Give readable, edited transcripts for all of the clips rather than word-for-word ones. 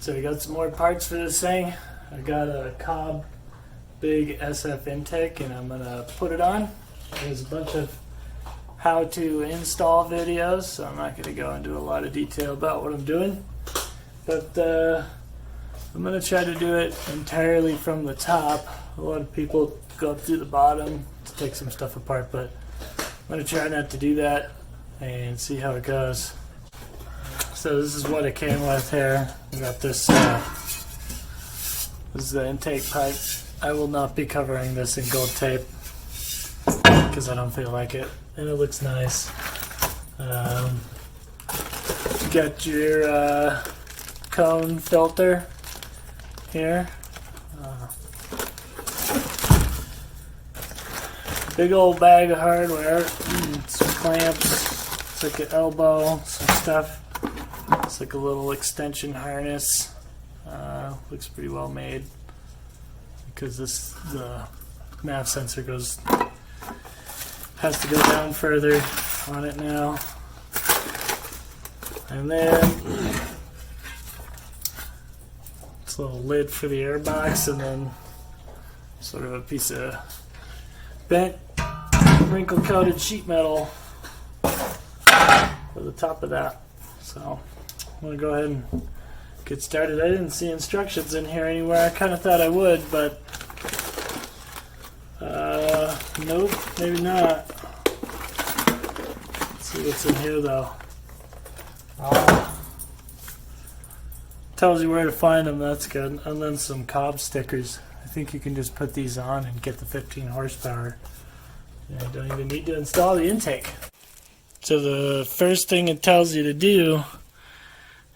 So I got some more parts for this thing. I got a Cobb big SF intake and I'm gonna put it on. There's a bunch of how to install videos, so I'm not gonna go into a lot of detail about what I'm doing. But I'm gonna try to do it entirely from the top. A lot of people go up through the bottom to take some stuff apart, but I'm gonna try not to do that and see how it goes. So this is what it came with here. We got this. This is the intake pipe. I will not be covering this in gold tape because I don't feel like it, and it looks nice. You got your cone filter here. Big old bag of hardware, some clamps, it's like an elbow, some stuff. It's like a little extension harness. Looks pretty well made because the MAF sensor has to go down further on it now. And then it's a little lid for the air box, and then sort of a piece of bent wrinkle coated sheet metal for the top of that. So I'm gonna go ahead and get started. I didn't see instructions in here anywhere. I kind of thought I would, but nope, maybe not. Let's see what's in here though. Tells you where to find them, that's good. And then some Cobb stickers. I think you can just put these on and get the 15 horsepower. You don't even need to install the intake. So the first thing it tells you to do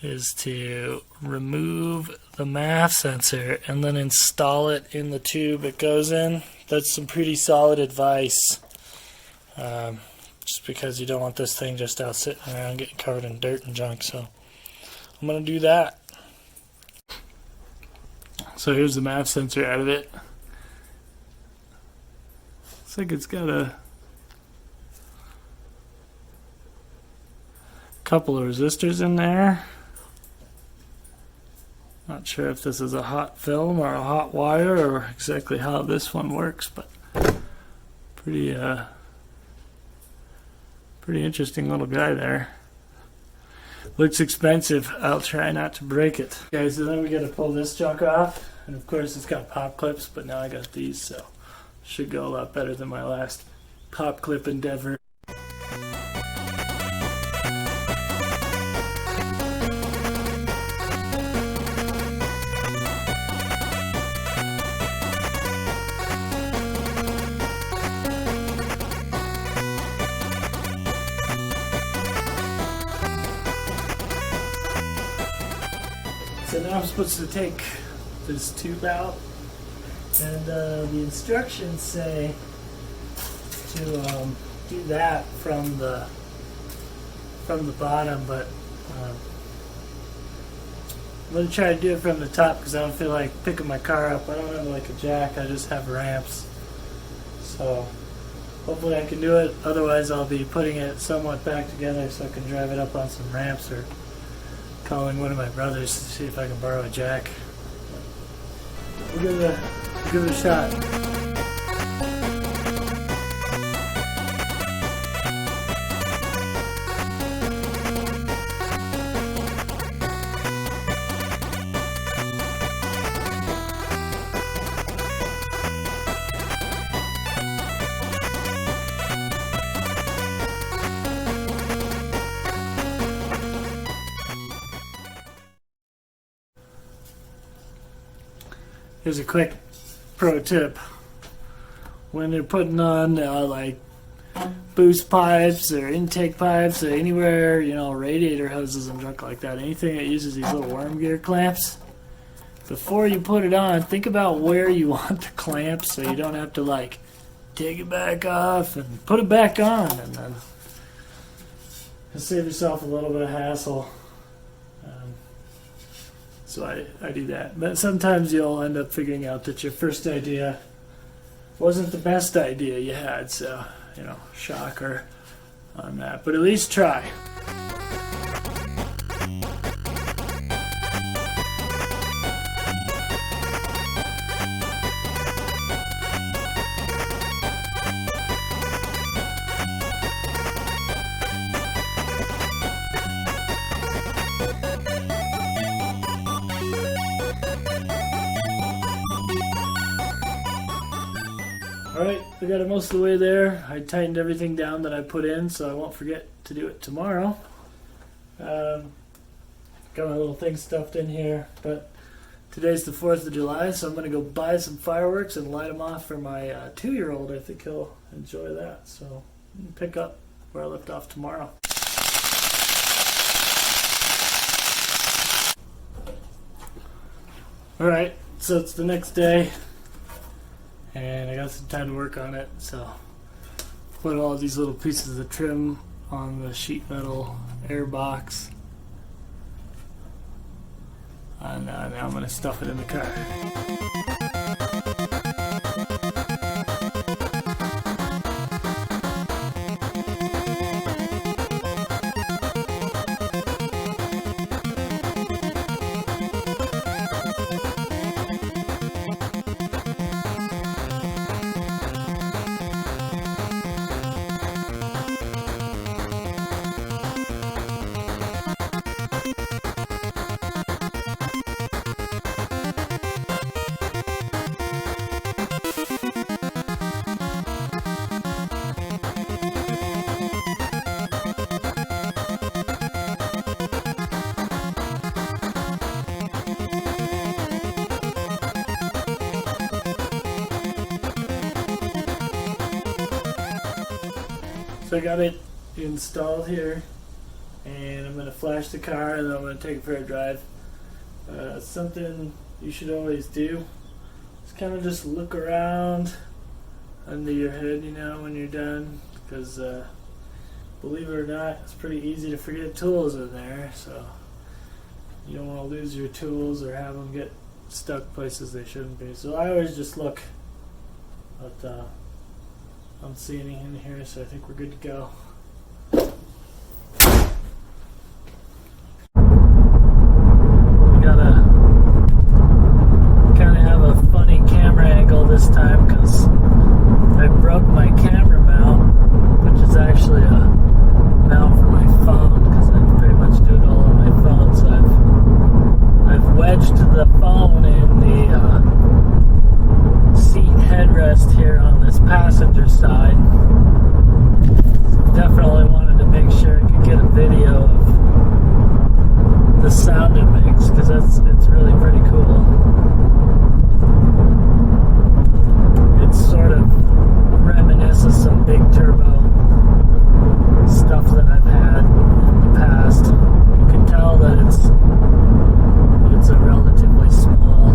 is to remove the MAF sensor and then install it in the tube it goes in. That's some pretty solid advice, just because you don't want this thing just out sitting around getting covered in dirt and junk. So I'm going to do that. So here's the MAF sensor out of it. Looks like it's got a couple of resistors in there. Not sure if this is a hot film or a hot wire or exactly how this one works, but pretty interesting little guy there. Looks expensive. I'll try not to break it. Okay, so then we got to pull this junk off, and of course it's got pop clips, but now I got these, so should go a lot better than my last pop clip endeavor. So now I'm supposed to take this tube out, and the instructions say to do that from the bottom, but I'm going to try to do it from the top because I don't feel like picking my car up. I don't have like a jack, I just have ramps. So hopefully I can do it, otherwise I'll be putting it somewhat back together so I can drive it up on some ramps or calling one of my brothers to see if I can borrow a jack. We'll give it a shot. Here's a quick pro tip. When you're putting on like boost pipes or intake pipes or anywhere, you know, radiator hoses and junk like that, anything that uses these little worm gear clamps, before you put it on, think about where you want the clamp so you don't have to like take it back off and put it back on, and then you'll save yourself a little bit of hassle. So I do that. But sometimes you'll end up figuring out that your first idea wasn't the best idea you had. So, you know, shocker on that. But at least try. Alright, I got it most of the way there. I tightened everything down that I put in so I won't forget to do it tomorrow. Got my little thing stuffed in here, but today's the 4th of July, so I'm going to go buy some fireworks and light them off for my 2-year-old. I think he'll enjoy that, so pick up where I left off tomorrow. Alright, so it's the next day, and I got some time to work on it, so put all these little pieces of trim on the sheet metal air box. And now I'm going to stuff it in the car. So I got it installed here, and I'm going to flash the car and then I'm going to take it for a drive. Something you should always do is kind of just look around under your head, you know, when you're done, because believe it or not, it's pretty easy to forget tools in there, so you don't want to lose your tools or have them get stuck places they shouldn't be. So I always just look, but I don't see anything in here, so I think we're good to go. We gotta kind of have a funny camera angle this time because I broke my camera mount, which is actually a mount for my phone because I pretty much do it all on my phone. So I've wedged the phone in the seat headrest here on this passenger side. Definitely wanted to make sure I could get a video of the sound it makes because it's really pretty cool. It's sort of reminiscent of some big turbo stuff that I've had in the past. You can tell that it's a relatively small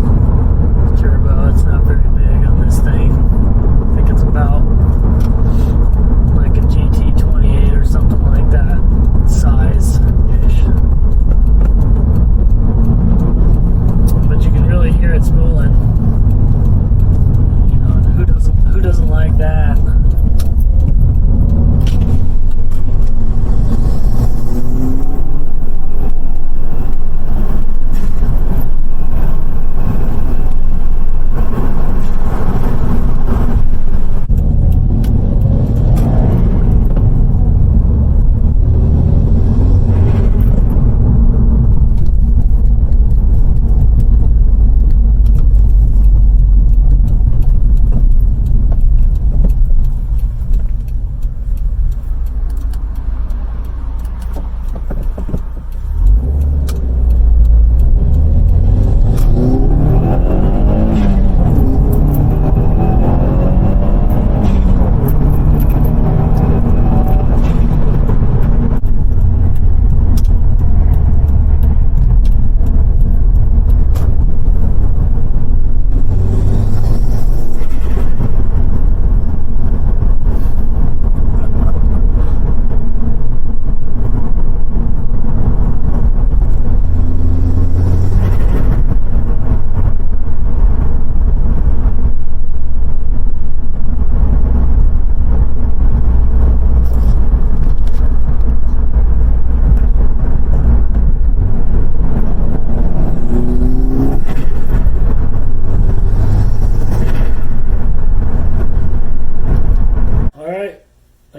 turbo. It's not very big on this thing. I think it's about like a GT28 or something like that size-ish. But you can really hear it spooling. You know, who doesn't like that?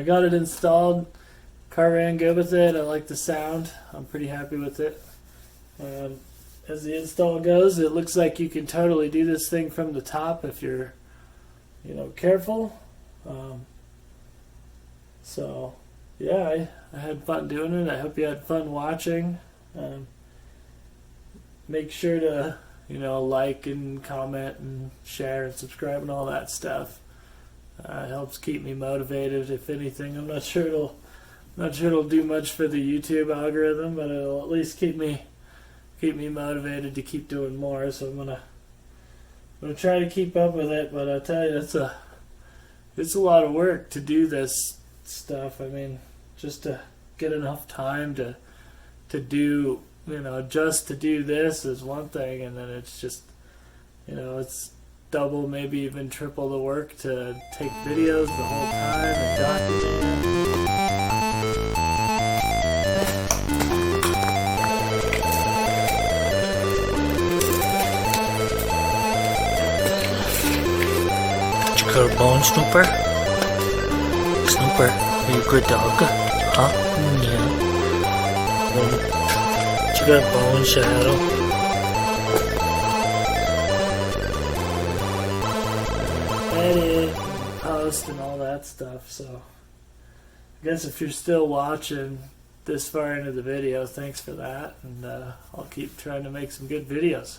got it installed. Car ran good with it. I like the sound. I'm pretty happy with it. As the install goes, it looks like you can totally do this thing from the top if you're careful. So yeah, I had fun doing it. I hope you had fun watching. Make sure to like and comment and share and subscribe and all that stuff. It helps keep me motivated. If anything, I'm not sure it'll do much for the YouTube algorithm, but it'll at least keep me motivated to keep doing more. So I'm gonna try to keep up with it. But I tell you, it's a lot of work to do this stuff. I mean, just to get enough time to do just to do this is one thing, and then it's just it's double, maybe even triple the work to take videos the whole time and document them. Did you cut a bone, Snooper? Snooper, are you a good dog? Huh? Yeah. Did you got a bone, Shadow? Edit, post, and all that stuff. So I guess if you're still watching this far into the video, thanks for that, and I'll keep trying to make some good videos.